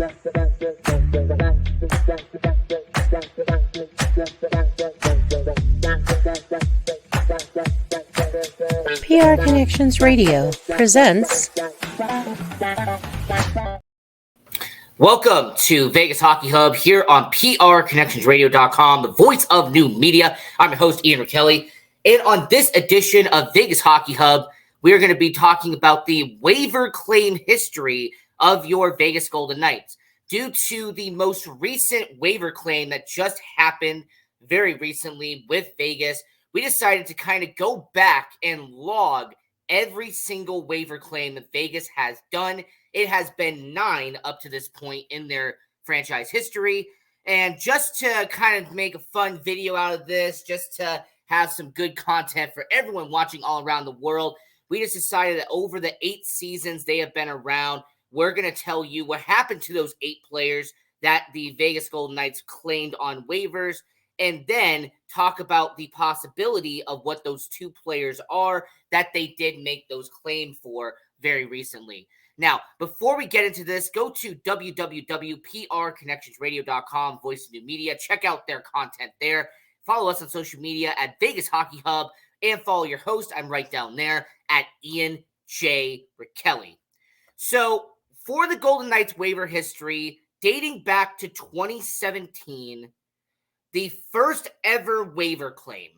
PR Connections Radio presents. Welcome to Vegas Hockey Hub here on PRConnectionsRadio.com, the voice of new media. I'm your host, Ian Rachiele. And on this edition of Vegas Hockey Hub, we are going to be talking about the waiver claim history of your Vegas Golden Knights. Due to the most recent waiver claim that just happened very recently with Vegas, we decided to kind of go back and log every single waiver claim that Vegas has done. It has been 9 up to this point in their franchise history. And just to kind of make a fun video out of this, just to have some good content for everyone watching all around the world, we just decided that over the 8 seasons they have been around, we're going to tell you what happened to those 8 players that the Vegas Golden Knights claimed on waivers, and then talk about the possibility of what those 2 players are that they did make those claims for very recently. Now, before we get into this, go to www.prconnectionsradio.com, voice of new media. Check out their content there. Follow us on social media at Vegas Hockey Hub, and follow your host, I'm right down there, at Ian J. Rachiele. So, for the Golden Knights waiver history, dating back to 2017, the first ever waiver claim,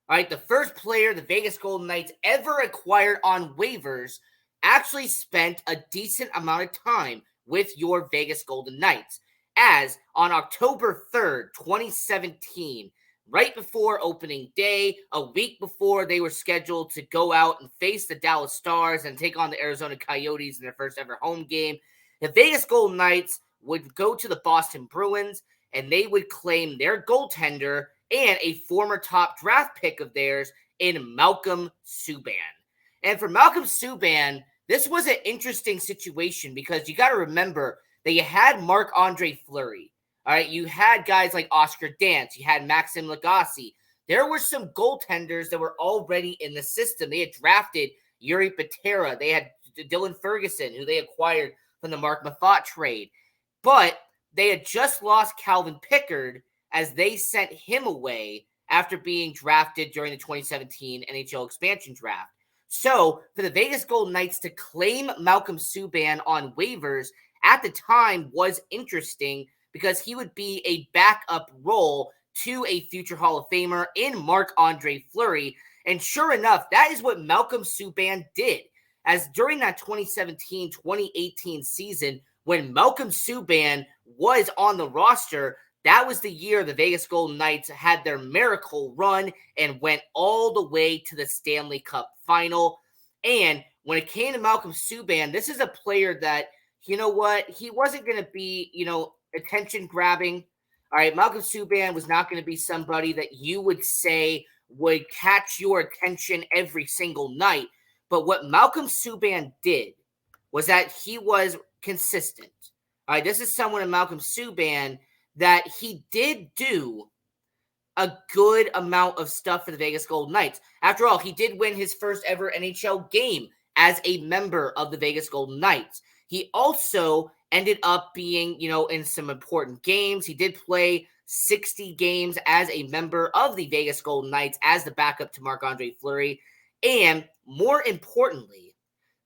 all right, the first player the Vegas Golden Knights ever acquired on waivers actually spent a decent amount of time with your Vegas Golden Knights, as on October 3rd, 2017, right before opening day, a week before they were scheduled to go out and face the Dallas Stars and take on the Arizona Coyotes in their first ever home game, the Vegas Golden Knights would go to the Boston Bruins, and they would claim their goaltender and a former top draft pick of theirs in Malcolm Subban. And for Malcolm Subban, this was an interesting situation because you got to remember that you had Marc-Andre Fleury. All right, you had guys like Oscar Dance. You had Maxim Lagacé. There were some goaltenders that were already in the system. They had drafted Yuri Patera. They had Dylan Ferguson, who they acquired from the Mark Mafat trade. But they had just lost Calvin Pickard as they sent him away after being drafted during the 2017 NHL expansion draft. So for the Vegas Golden Knights to claim Malcolm Subban on waivers at the time was interesting because he would be a backup role to a future Hall of Famer in Marc-Andre Fleury. And sure enough, that is what Malcolm Subban did. As during that 2017-2018 season, when Malcolm Subban was on the roster, that was the year the Vegas Golden Knights had their miracle run and went all the way to the Stanley Cup final. And when it came to Malcolm Subban, this is a player that, you know what, he wasn't going to be, attention grabbing. All right, Malcolm Subban was not going to be somebody that you would say would catch your attention every single night. But what Malcolm Subban did was that he was consistent. All right, this is someone in Malcolm Subban that he did do a good amount of stuff for the Vegas Golden Knights. After all, he did win his first ever NHL game as a member of the Vegas Golden Knights. He also ended up being, in some important games. He did play 60 games as a member of the Vegas Golden Knights as the backup to Marc-Andre Fleury. And more importantly,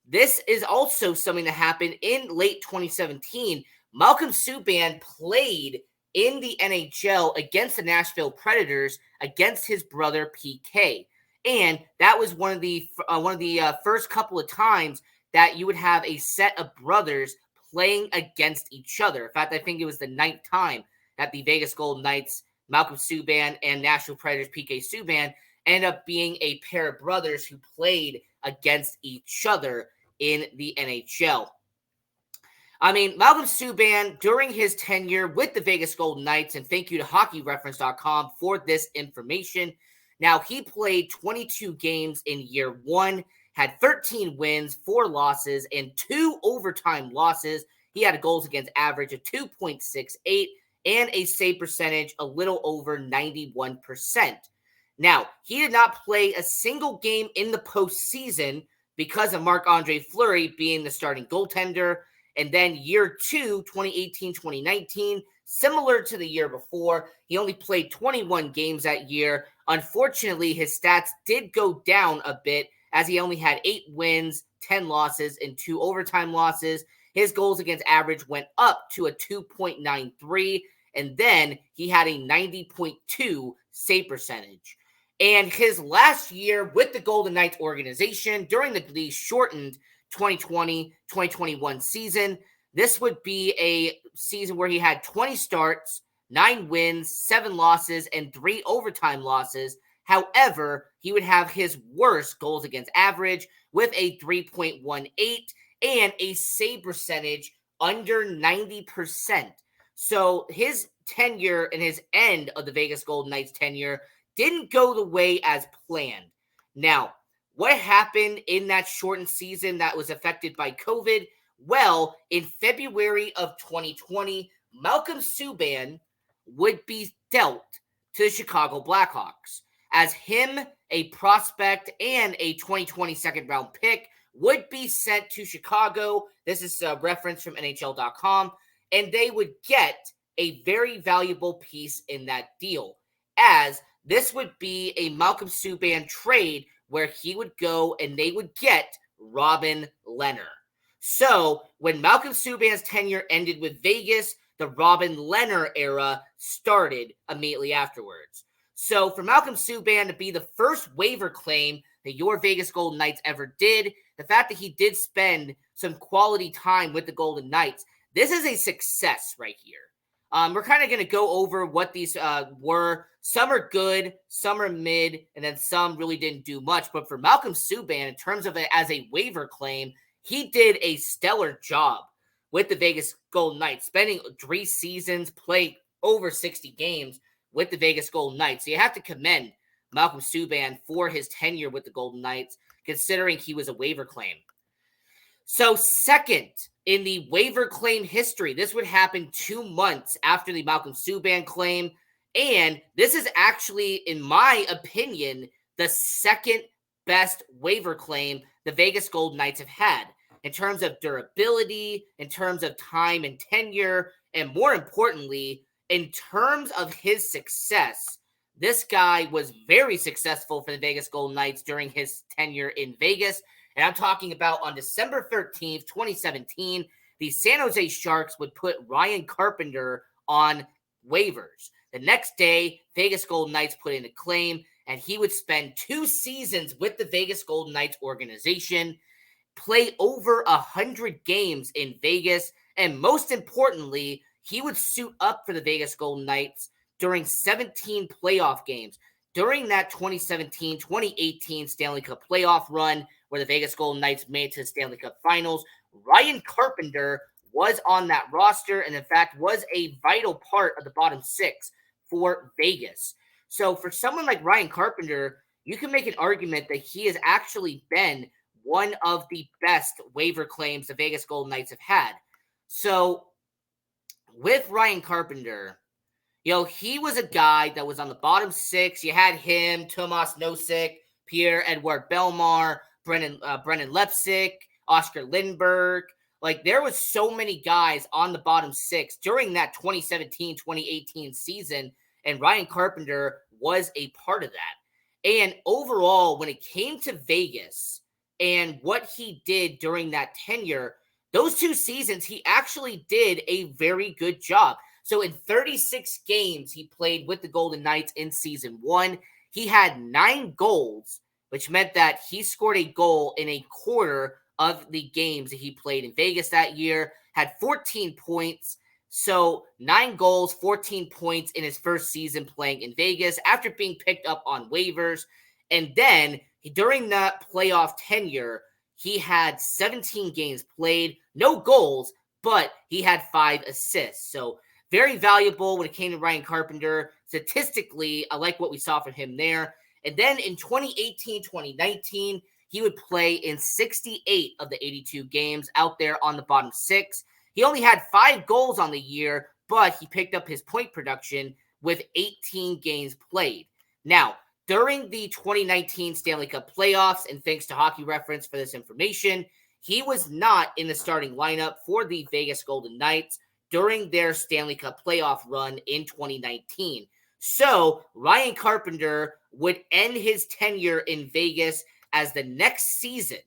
this is also something that happened in late 2017. Malcolm Subban played in the NHL against the Nashville Predators against his brother PK. And that was one of the first couple of times that you would have a set of brothers playing against each other. In fact, I think it was the 9th time that the Vegas Golden Knights, Malcolm Subban, and Nashville Predators PK Subban ended up being a pair of brothers who played against each other in the NHL. I mean, Malcolm Subban, during his tenure with the Vegas Golden Knights, and thank you to hockeyreference.com for this information. Now, he played 22 games in year 1, had 13 wins, 4 losses, and 2 overtime losses. He had a goals against average of 2.68 and a save percentage a little over 91%. Now, he did not play a single game in the postseason because of Marc-Andre Fleury being the starting goaltender. And then year 2, 2018-2019, similar to the year before, he only played 21 games that year. Unfortunately, his stats did go down a bit as he only had 8 wins, 10 losses, and 2 overtime losses. His goals against average went up to a 2.93, and then he had a 90.2 save percentage. And his last year with the Golden Knights organization during the shortened 2020-2021 season, this would be a season where he had 20 starts, 9 wins, 7 losses, and 3 overtime losses. However, he would have his worst goals against average with a 3.18 and a save percentage under 90%. So his tenure and his end of the Vegas Golden Knights tenure didn't go the way as planned. Now, what happened in that shortened season that was affected by COVID? Well, in February of 2020, Malcolm Subban would be dealt to the Chicago Blackhawks, as him, a prospect, and a 2020 second-round pick would be sent to Chicago. This is a reference from NHL.com, and they would get a very valuable piece in that deal, as this would be a Malcolm Subban trade where he would go and they would get Robin Lehner. So when Malcolm Subban's tenure ended with Vegas, the Robin Lehner era started immediately afterwards. So for Malcolm Subban to be the first waiver claim that your Vegas Golden Knights ever did, the fact that he did spend some quality time with the Golden Knights, this is a success right here. We're kind of going to go over what these were. Some are good, some are mid, and then some really didn't do much. But for Malcolm Subban, in terms of it as a waiver claim, he did a stellar job with the Vegas Golden Knights, spending 3 seasons, playing over 60 games with the Vegas Golden Knights. So you have to commend Malcolm Subban for his tenure with the Golden Knights, considering he was a waiver claim. So second in the waiver claim history, this would happen 2 months after the Malcolm Subban claim. And this is actually, in my opinion, the second best waiver claim the Vegas Golden Knights have had in terms of durability, in terms of time and tenure, and more importantly, in terms of his success. This guy was very successful for the Vegas Golden Knights during his tenure in Vegas. And I'm talking about on December 13th, 2017, the San Jose Sharks would put Ryan Carpenter on waivers. The next day, Vegas Golden Knights put in a claim, and he would spend 2 seasons with the Vegas Golden Knights organization, play over 100 games in Vegas, and most importantly, he would suit up for the Vegas Golden Knights during 17 playoff games. During that 2017-2018 Stanley Cup playoff run, where the Vegas Golden Knights made it to the Stanley Cup Finals, Ryan Carpenter was on that roster and, in fact, was a vital part of the bottom 6 for Vegas. So for someone like Ryan Carpenter, you can make an argument that he has actually been one of the best waiver claims the Vegas Golden Knights have had. So with Ryan Carpenter, he was a guy that was on the bottom 6. You had him, Tomas Nosek, Pierre-Edouard Bellemare, Brennan Lepsic, Oscar Lindbergh. Like, there was so many guys on the bottom 6 during that 2017-2018 season, and Ryan Carpenter was a part of that. And overall, when it came to Vegas and what he did during that tenure, those 2 seasons, he actually did a very good job. So in 36 games he played with the Golden Knights in season 1, he had 9 goals, which meant that he scored a goal in a quarter of the games that he played in Vegas that year, had 14 points. So 9 goals, 14 points in his first season playing in Vegas after being picked up on waivers. And then during that playoff tenure, he had 17 games played, no goals, but he had 5 assists. So very valuable when it came to Ryan Carpenter. Statistically, I like what we saw from him there. And then in 2018-2019, he would play in 68 of the 82 games out there on the bottom 6. He only had 5 goals on the year, but he picked up his point production with 18 games played. Now, during the 2019 Stanley Cup playoffs, and thanks to Hockey Reference for this information, he was not in the starting lineup for the Vegas Golden Knights during their Stanley Cup playoff run in 2019. So Ryan Carpenter would end his tenure in Vegas as the next season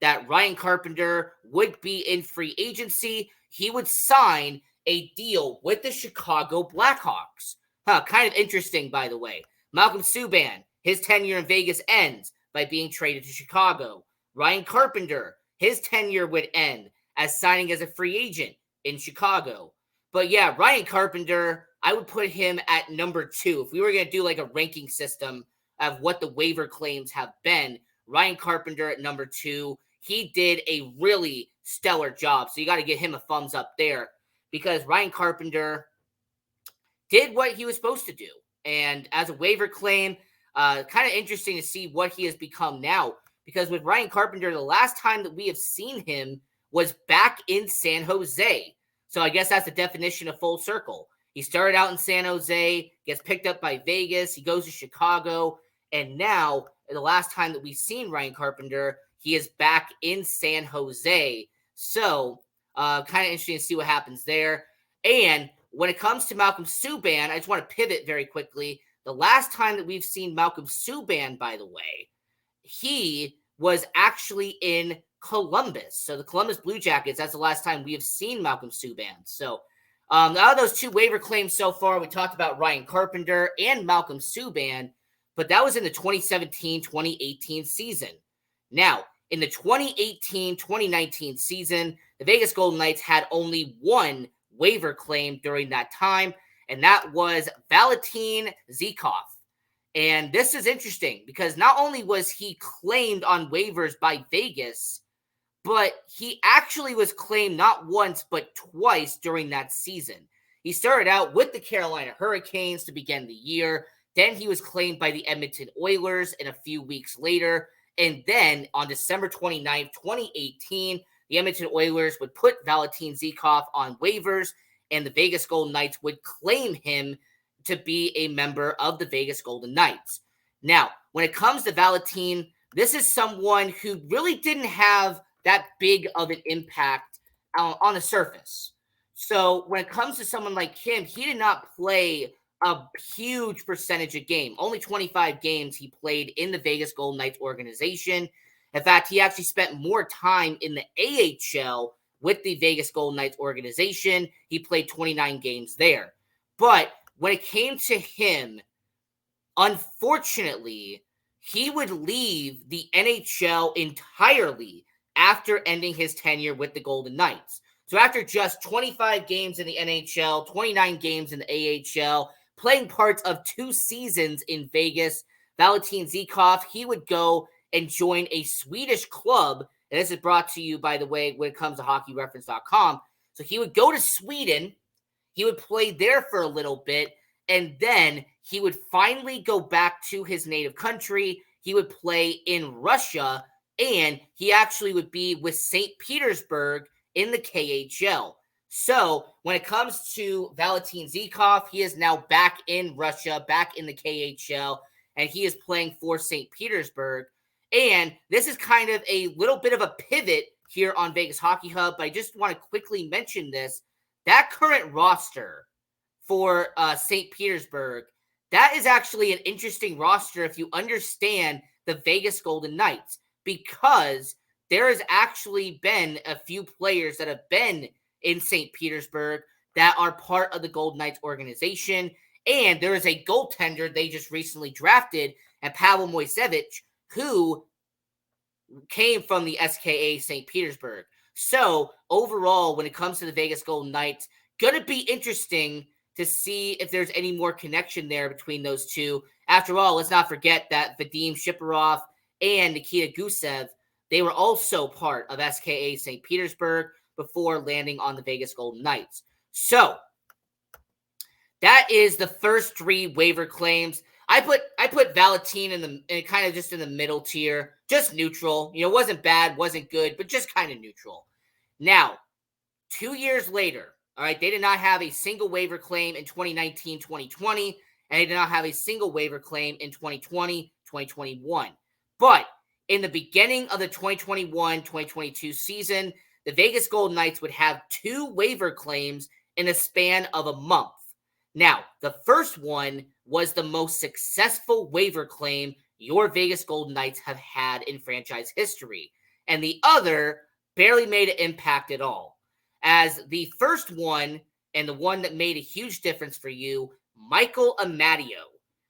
that Ryan Carpenter would be in free agency, he would sign a deal with the Chicago Blackhawks. Kind of interesting, by the way. Malcolm Subban, his tenure in Vegas ends by being traded to Chicago. Ryan Carpenter, his tenure would end as signing as a free agent in Chicago. But yeah, Ryan Carpenter, I would put him at number 2. If we were going to do like a ranking system of what the waiver claims have been, Ryan Carpenter at number 2. He did a really stellar job. So you got to give him a thumbs up there because Ryan Carpenter did what he was supposed to do. And as a waiver claim, kind of interesting to see what he has become now. Because with Ryan Carpenter, the last time that we have seen him was back in San Jose. So I guess that's the definition of full circle. He started out in San Jose, gets picked up by Vegas, he goes to Chicago, and now the last time that we've seen Ryan Carpenter, he is back in San Jose. So kind of interesting to see what happens there. And when it comes to Malcolm Subban, I just want to pivot very quickly. The last time that we've seen Malcolm Subban, by the way, he was actually in Columbus. So the Columbus Blue Jackets, that's the last time we have seen Malcolm Subban. So out of those 2 waiver claims so far, we talked about Ryan Carpenter and Malcolm Subban, but that was in the 2017-2018 season. Now, in the 2018-2019 season, the Vegas Golden Knights had only 1 waiver claim during that time, and that was Valentin Zykov. And this is interesting because not only was he claimed on waivers by Vegas, but he actually was claimed not once but twice during that season. He started out with the Carolina Hurricanes to begin the year. Then he was claimed by the Edmonton Oilers, and a few weeks later, and then on December 29th, 2018, the Edmonton Oilers would put Valentin Zykov on waivers, and the Vegas Golden Knights would claim him to be a member of the Vegas Golden Knights. Now, when it comes to Valentin, this is someone who really didn't have that big of an impact on the surface. So when it comes to someone like him, he did not play a huge percentage of game. Only 25 games he played in the Vegas Golden Knights organization. In fact, he actually spent more time in the AHL with the Vegas Golden Knights organization. He played 29 games there. But when it came to him, unfortunately, he would leave the NHL entirely after ending his tenure with the Golden Knights. So after just 25 games in the NHL, 29 games in the AHL, playing parts of 2 seasons in Vegas, Valentin Zykov, he would go and join a Swedish club. And this is brought to you, by the way, when it comes to hockeyreference.com. So he would go to Sweden. He would play there for a little bit. And then he would finally go back to his native country. He would play in Russia. And he actually would be with St. Petersburg in the KHL. So when it comes to Valentin Zykov, he is now back in Russia, back in the KHL, and he is playing for St. Petersburg. And this is kind of a little bit of a pivot here on Vegas Hockey Hub, but I just want to quickly mention this. That current roster for St. Petersburg, that is actually an interesting roster if you understand the Vegas Golden Knights, because there has actually been a few players that have been in St. Petersburg that are part of the Golden Knights organization. And there is a goaltender they just recently drafted, and Pavel Moisevich, who came from the SKA St. Petersburg. So overall, when it comes to the Vegas Golden Knights, going to be interesting to see if there's any more connection there between those two. After all, let's not forget that Vadim Shiparov and Nikita Gusev, they were also part of SKA St. Petersburg before landing on the Vegas Golden Knights. So that is the first 3 waiver claims. I put Valentin in kind of just in the middle tier, just neutral. You know, wasn't bad, wasn't good, but just kind of neutral. Now, 2 years later, all right, they did not have a single waiver claim in 2019-2020, and they did not have a single waiver claim in 2020-2021. But In the beginning of the 2021-2022 season, the Vegas Golden Knights would have 2 waiver claims in a span of a month. Now, the first one was the most successful waiver claim your Vegas Golden Knights have had in franchise history, and the other barely made an impact at all. As the first one, and the one that made a huge difference for you, Michael Amadio.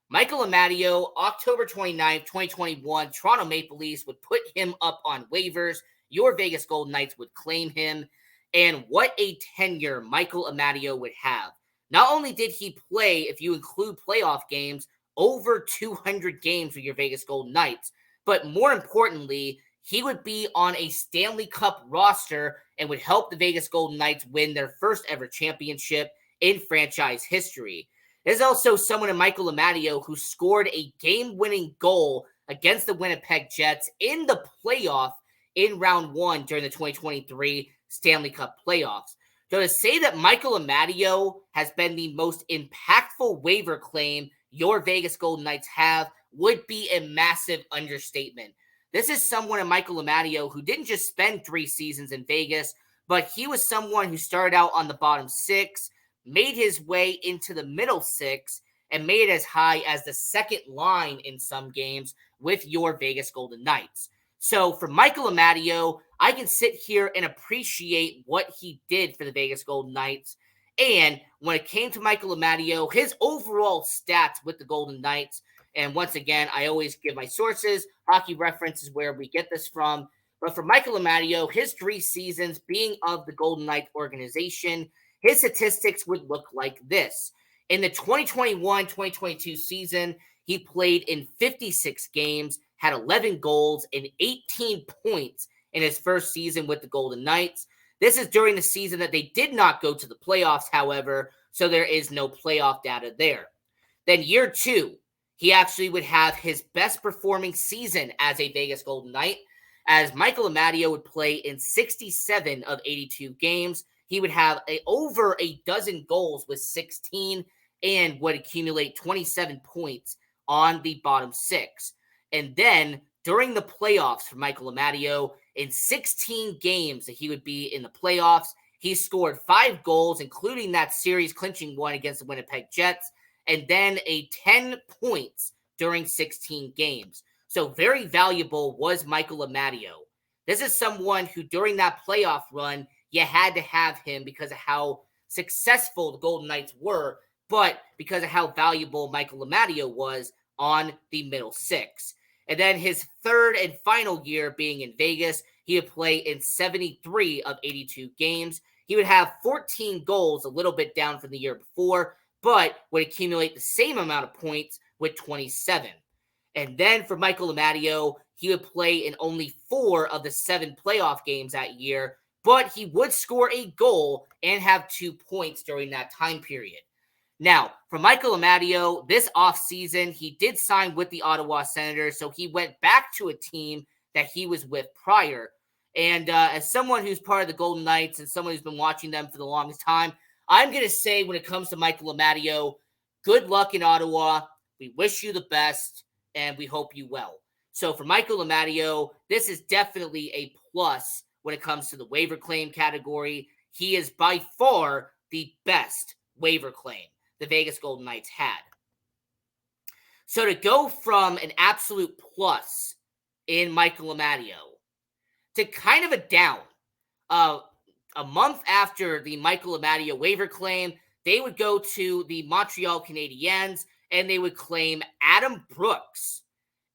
Michael Amadio, October 29th, 2021, Toronto Maple Leafs would put him up on waivers. Your Vegas Golden Knights would claim him. And what a tenure Michael Amadio would have. Not only did he play, if you include playoff games, over 200 games with your Vegas Golden Knights, but more importantly, he would be on a Stanley Cup roster and would help the Vegas Golden Knights win their first ever championship in franchise history. There's also someone in Michael Amadio who scored a game-winning goal against the Winnipeg Jets in the playoff in round 1 during the 2023 Stanley Cup playoffs. So to say that Michael Amadio has been the most impactful waiver claim your Vegas Golden Knights have would be a massive understatement. This is someone in Michael Amadio who didn't just spend 3 seasons in Vegas, but he was someone who started out on the bottom 6, made his way into the middle 6, and made it as high as the second line in some games with your Vegas Golden Knights. So for Michael Amadio, I can sit here and appreciate what he did for the Vegas Golden Knights. And when it came to Michael Amadio, his overall stats with the Golden Knights, and once again, I always give my sources. Hockey Reference is where we get this from. But for Michael Amadio, his 3 seasons being of the Golden Knights organization, his statistics would look like this. In the 2021-2022 season, he played in 56 games, had 11 goals and 18 points in his first season with the Golden Knights. This is during the season that they did not go to the playoffs, however, so there is no playoff data there. Then year 2, he actually would have his best performing season as a Vegas Golden Knight, as Michael Amadio would play in 67 of 82 games. He would have over a dozen goals with 16 and would accumulate 27 points on the bottom 6. And then during the playoffs for Michael Amadio, in 16 games that he would be in the playoffs, he scored 5 goals, including that series clinching one against the Winnipeg Jets, and then 10 points during 16 games. So very valuable was Michael Amadio. This is someone who during that playoff run, you had to have him because of how successful the Golden Knights were, but because of how valuable Michael Amadio was on the middle 6. And then his third and final year being in Vegas, he would play in 73 of 82 games. He would have 14 goals, a little bit down from the year before, but would accumulate the same amount of points with 27. And then for Michael Amadio, he would play in only 4 of the 7 playoff games that year, but he would score a goal and have 2 points during that time period. Now, for Michael Amadio, this offseason, he did sign with the Ottawa Senators, so he went back to a team that he was with prior. And as someone who's part of the Golden Knights and someone who's been watching them for the longest time, I'm going to say when it comes to Michael Amadio, good luck in Ottawa. We wish you the best, and we hope you well. So for Michael Amadio, this is definitely a plus when it comes to the waiver claim category. He is by far the best waiver claim the Vegas Golden Knights had. So to go from an absolute plus in Michael Amadio to kind of a down, a month after the Michael Amadio waiver claim, they would go to the Montreal Canadiens and they would claim Adam Brooks.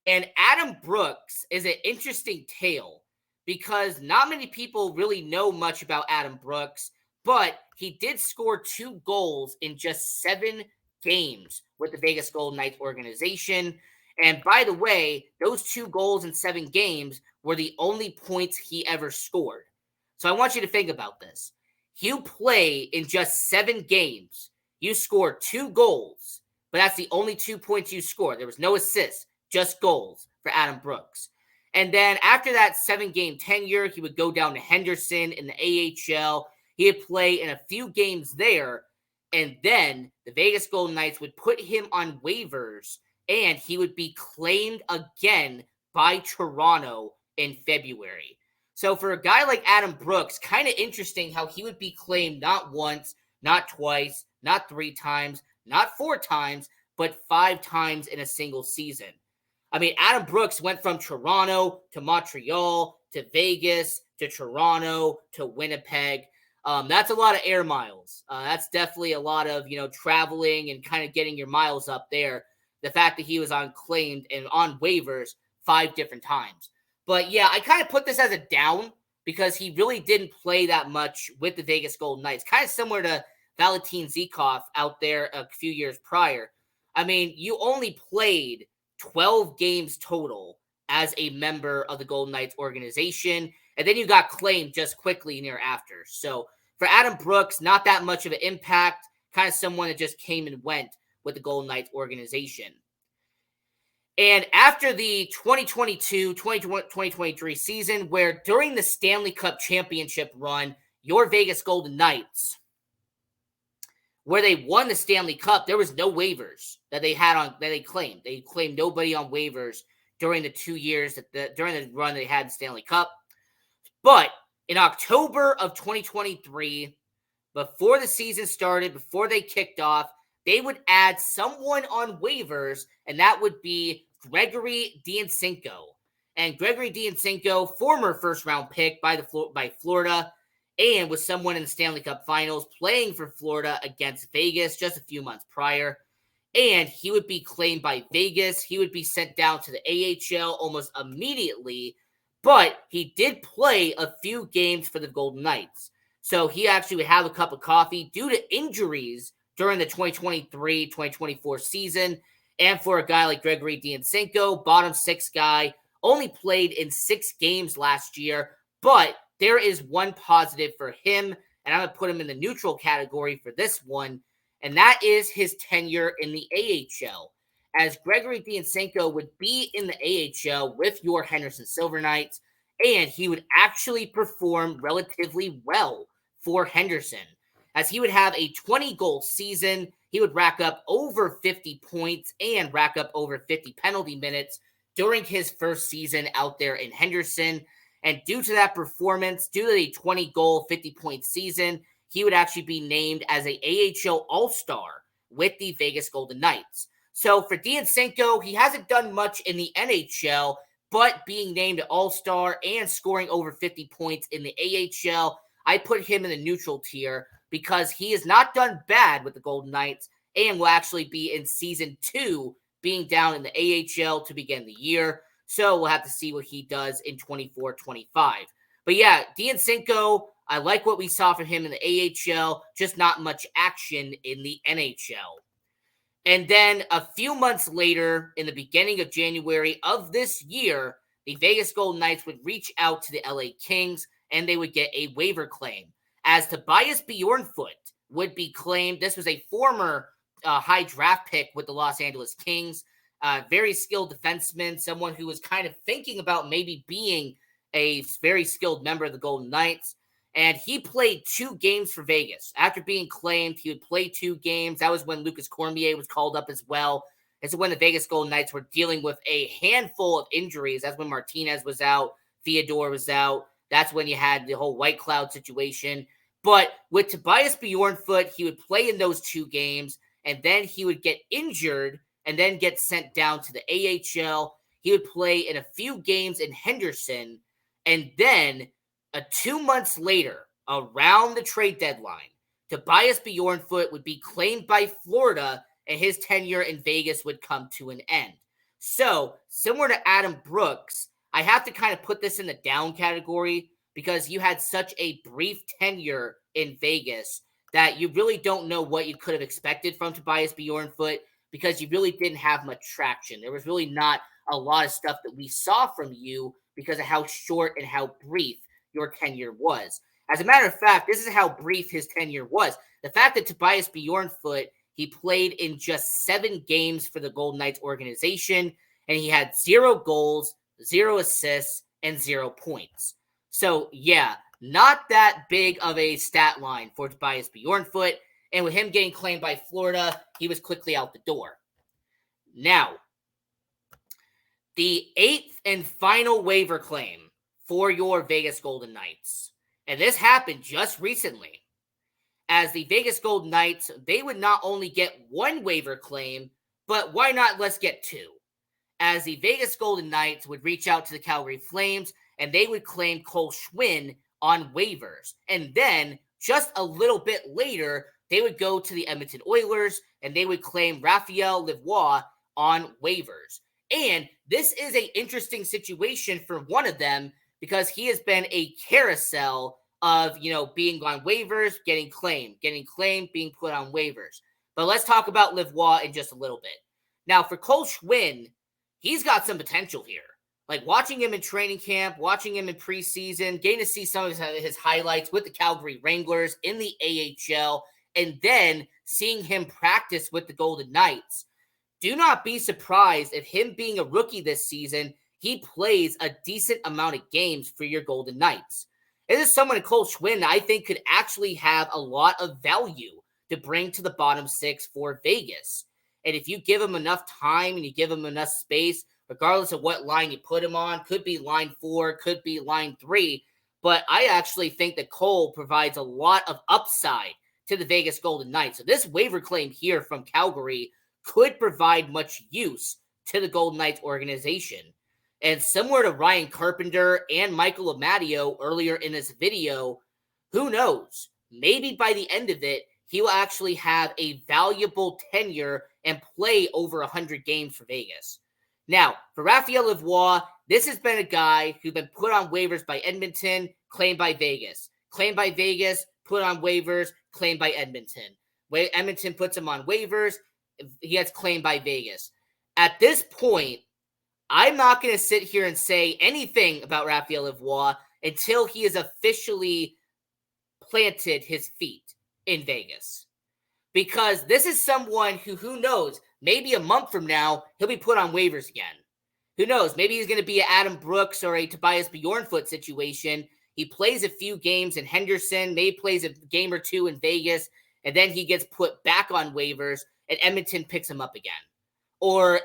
And Adam Brooks is an interesting tale because not many people really know much about Adam Brooks, but he did score 2 goals in just 7 games with the Vegas Golden Knights organization. And by the way, those 2 goals in 7 games were the only points he ever scored. So I want you to think about this. You play in just 7 games. You score 2 goals, but that's the only 2 points you scored. There was no assists, just goals for Adam Brooks. And then after that 7-game tenure, he would go down to Henderson in the AHL. He'd play in a few games there, and then the Vegas Golden Knights would put him on waivers, and he would be claimed again by Toronto in February. So for a guy like Adam Brooks, kind of interesting how he would be claimed not once, not twice, not 3 times, not 4 times, but 5 times in a single season. I mean, Adam Brooks went from Toronto to Montreal to Vegas to Toronto to Winnipeg. That's a lot of air miles. That's definitely a lot of, traveling and kind of getting your miles up there. The fact that he was unclaimed and on waivers 5 different times. But yeah, I kind of put this as a down because he really didn't play that much with the Vegas Golden Knights. Kind of similar to Valentin Zykov out there a few years prior. I mean, you only played 12 games total as a member of the Golden Knights organization, and then you got claimed just quickly near after. So for Adam Brooks, not that much of an impact, kind of someone that just came and went with the Golden Knights organization. And after the 2022-2023 season, where during the Stanley Cup championship run, your Vegas Golden Knights, where they won the Stanley Cup, there was no waivers that they claimed. They claimed nobody on waivers during the 2 years during the run they had in the Stanley Cup. But in October of 2023, before the season started, before they kicked off, they would add someone on waivers, and that would be Gregory Diancinco. And Gregory Diancinco, former first-round pick by Florida, and was someone in the Stanley Cup Finals playing for Florida against Vegas just a few months prior. And he would be claimed by Vegas. He would be sent down to the AHL almost immediately, but he did play a few games for the Golden Knights. So he actually would have a cup of coffee due to injuries during the 2023-2024 season. And for a guy like Gregory Diancinco, bottom 6 guy, only played in 6 games last year, but there is one positive for him, and I'm going to put him in the neutral category for this one, and that is his tenure in the AHL. As Gregory Diancinco would be in the AHL with your Henderson Silver Knights, and he would actually perform relatively well for Henderson, as he would have a 20-goal season. He would rack up over 50 points and rack up over 50 penalty minutes during his first season out there in Henderson. And due to that performance, due to the 20-goal, 50-point season, he would actually be named as an AHL All-Star with the Vegas Golden Knights. So for Diancinco, he hasn't done much in the NHL, but being named an All-Star and scoring over 50 points in the AHL, I put him in the neutral tier because he has not done bad with the Golden Knights and will actually be in Season 2 being down in the AHL to begin the year. So we'll have to see what he does in 24-25. But yeah, Diancinco, I like what we saw from him in the AHL, just not much action in the NHL. And then a few months later, in the beginning of January of this year, the Vegas Golden Knights would reach out to the LA Kings and they would get a waiver claim, as Tobias Bjornfot would be claimed. This was a former high draft pick with the Los Angeles Kings. Very skilled defenseman, someone who was kind of thinking about maybe being a very skilled member of the Golden Knights. And he played 2 games for Vegas. After being claimed, he would play 2 games. That was when Lucas Cormier was called up as well. This is when the Vegas Golden Knights were dealing with a handful of injuries. That's when Martinez was out, Theodore was out. That's when you had the whole White Cloud situation. But with Tobias Bjornfot, he would play in those 2 games, and then he would get injured and then get sent down to the AHL. He would play in a few games in Henderson, and then 2 months later, around the trade deadline, Tobias Bjornfot would be claimed by Florida, and his tenure in Vegas would come to an end. So, similar to Adam Brooks, I have to kind of put this in the down category because you had such a brief tenure in Vegas that you really don't know what you could have expected from Tobias Bjornfot, because you really didn't have much traction. There was really not a lot of stuff that we saw from you because of how short and how brief your tenure was. As a matter of fact, this is how brief his tenure was. The fact that Tobias Bjornfot, he played in just 7 games for the Golden Knights organization, and he had 0 goals, 0 assists, and 0 points. So, yeah, not that big of a stat line for Tobias Bjornfot. And with him getting claimed by Florida, he was quickly out the door. Now, The 8th and final waiver claim for your Vegas Golden Knights. And this happened just recently. As the Vegas Golden Knights, they would not only get one waiver claim, but why not let's get two? As the Vegas Golden Knights would reach out to the Calgary Flames and they would claim Cole Schwinn on waivers. And then just a little bit later, they would go to the Edmonton Oilers and they would claim Rachiele on waivers. And this is an interesting situation for one of them because he has been a carousel of, being on waivers, getting claimed, being put on waivers. But let's talk about Lavoie in just a little bit. Now, for Cole Schwinn, he's got some potential here. Like watching him in training camp, watching him in preseason, getting to see some of his highlights with the Calgary Wranglers in the AHL, and then seeing him practice with the Golden Knights. Do not be surprised if him being a rookie this season, he plays a decent amount of games for your Golden Knights. This is someone, Cole Schwinn, I think could actually have a lot of value to bring to the bottom six for Vegas. And if you give him enough time and you give him enough space, regardless of what line you put him on, could be line 4, could be line 3. But I actually think that Cole provides a lot of upside to the Vegas Golden Knights. So this waiver claim here from Calgary could provide much use to the Golden Knights organization. And similar to Ryan Carpenter and Michael Amadio earlier in this video, who knows? Maybe by the end of it, he will actually have a valuable tenure and play over 100 games for Vegas. Now, for Rachiele Lavoie, this has been a guy who's been put on waivers by Edmonton, claimed by Vegas. Claimed by Vegas, put on waivers, claimed by Edmonton. Edmonton puts him on waivers, he gets claimed by Vegas. At this point, I'm not going to sit here and say anything about Rachiele Lavoie until he has officially planted his feet in Vegas. Because this is someone who knows, maybe a month from now, he'll be put on waivers again. Who knows? Maybe he's going to be an Adam Brooks or a Tobias Bjornfoot situation. He plays a few games in Henderson, maybe plays a game or two in Vegas, and then he gets put back on waivers, and Edmonton picks him up again. Or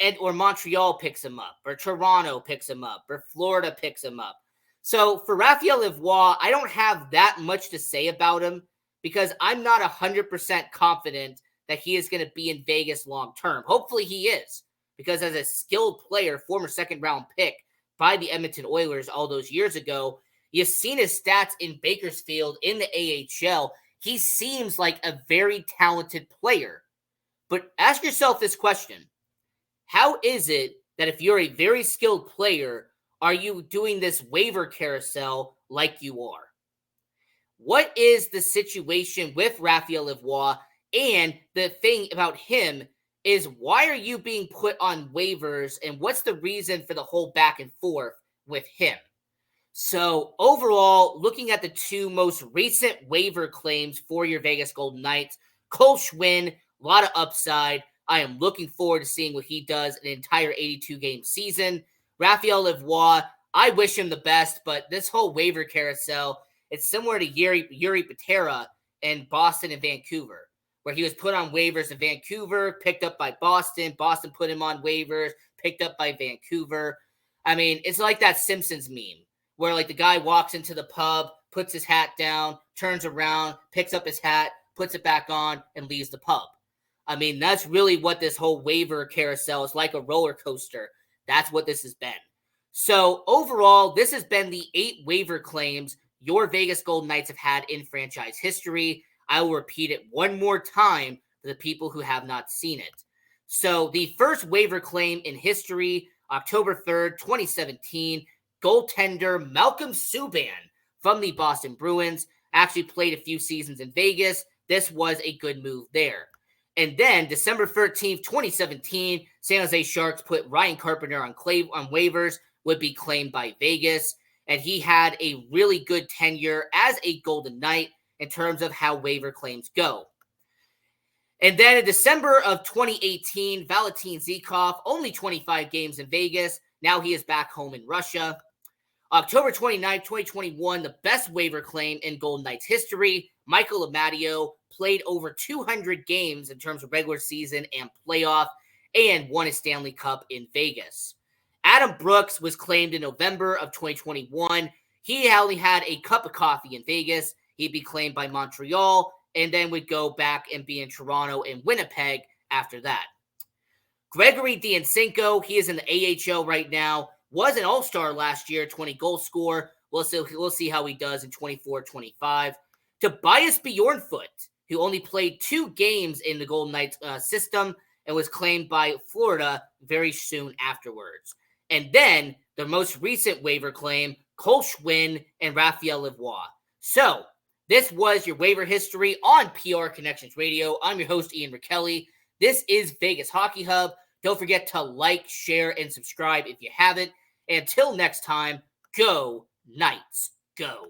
Montreal picks him up, or Toronto picks him up, or Florida picks him up. So for Rachiele Lavoie, I don't have that much to say about him because I'm not 100% confident that he is going to be in Vegas long term. Hopefully he is, because as a skilled player, former second-round pick by the Edmonton Oilers all those years ago, you've seen his stats in Bakersfield in the AHL. He seems like a very talented player. But ask yourself this question. How is it that if you're a very skilled player, are you doing this waiver carousel like you are? What is the situation with Rachiele Lavoie? And the thing about him is, why are you being put on waivers, and what's the reason for the whole back and forth with him? So overall, looking at the two most recent waiver claims for your Vegas Golden Knights, Cole Schwinn, a lot of upside. I am looking forward to seeing what he does in an entire 82-game season. Rachiele Lavoie, I wish him the best, but this whole waiver carousel, it's similar to Yuri Patera in Boston and Vancouver, where he was put on waivers in Vancouver, picked up by Boston. Boston put him on waivers, picked up by Vancouver. I mean, it's like that Simpsons meme, where like the guy walks into the pub, puts his hat down, turns around, picks up his hat, puts it back on, and leaves the pub. I mean, that's really what this whole waiver carousel is, like a roller coaster. That's what this has been. So overall, this has been the 8 waiver claims your Vegas Golden Knights have had in franchise history. I will repeat it one more time for the people who have not seen it. So the first waiver claim in history, October 3rd, 2017, goaltender Malcolm Subban from the Boston Bruins, actually played a few seasons in Vegas. This was a good move there. And then December 13th, 2017, San Jose Sharks put Ryan Carpenter on waivers, would be claimed by Vegas. And he had a really good tenure as a Golden Knight in terms of how waiver claims go. And then in December of 2018, Valentin Zykov, only 25 games in Vegas. Now he is back home in Russia. October 29, 2021, the best waiver claim in Golden Knights history, Michael Amadio, played over 200 games in terms of regular season and playoff, and won a Stanley Cup in Vegas. Adam Brooks was claimed in November of 2021. He only had a cup of coffee in Vegas. He'd be claimed by Montreal and then would go back and be in Toronto and Winnipeg after that. Gregory Diancinco, he is in the AHL right now, was an all-star last year, 20 goal scorer. We'll see how he does in 24-25. Tobias Bjornfoot, who only played 2 games in the Golden Knights system and was claimed by Florida very soon afterwards. And then the most recent waiver claim, Cole Schwinn and Raphael Lavoie. So this was your waiver history on PR Connections Radio. I'm your host, Ian Rachiele. This is Vegas Hockey Hub. Don't forget to like, share, and subscribe if you haven't. And until next time, go Knights, go.